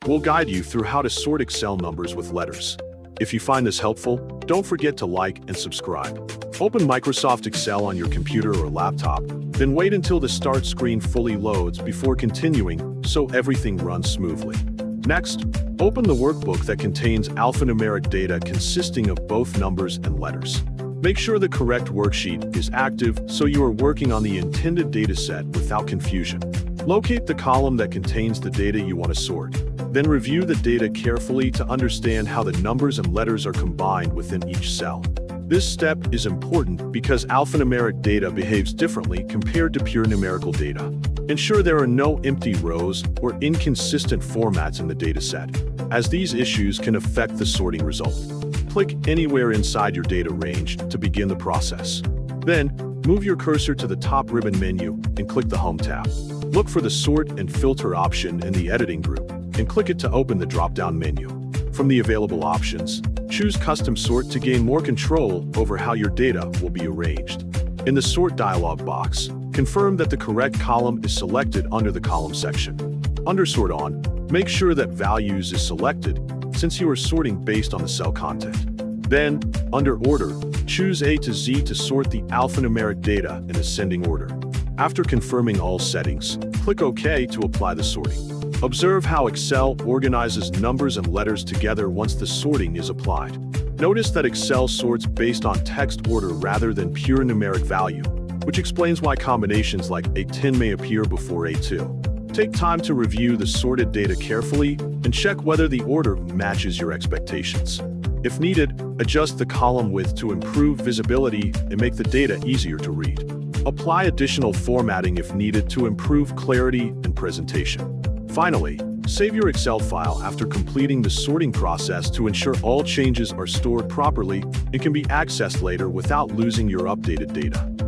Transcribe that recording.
We'll guide you through how to sort Excel numbers with letters. If you find this helpful, don't forget to like and subscribe. Open Microsoft Excel on your computer or laptop, then wait until the start screen fully loads before continuing so everything runs smoothly. Next, open the workbook that contains alphanumeric data consisting of both numbers and letters. Make sure the correct worksheet is active so you are working on the intended dataset without confusion. Locate the column that contains the data you want to sort. Then review the data carefully to understand how the numbers and letters are combined within each cell. This step is important because alphanumeric data behaves differently compared to pure numerical data. Ensure there are no empty rows or inconsistent formats in the dataset, as these issues can affect the sorting result. Click anywhere inside your data range to begin the process. Then, move your cursor to the top ribbon menu and click the Home tab. Look for the Sort and Filter option in the Editing group, and click it to open the drop-down menu. From the available options, choose Custom Sort to gain more control over how your data will be arranged. In the Sort dialog box, confirm that the correct column is selected under the column section. Under Sort On, make sure that Values is selected since you are sorting based on the cell content. Then, under Order, choose A to Z to sort the alphanumeric data in ascending order. After confirming all settings, click OK to apply the sorting. Observe how Excel organizes numbers and letters together once the sorting is applied. Notice that Excel sorts based on text order rather than pure numeric value, which explains why combinations like A10 may appear before A2. Take time to review the sorted data carefully and check whether the order matches your expectations. If needed, adjust the column width to improve visibility and make the data easier to read. Apply additional formatting if needed to improve clarity and presentation. Finally, save your Excel file after completing the sorting process to ensure all changes are stored properly and can be accessed later without losing your updated data.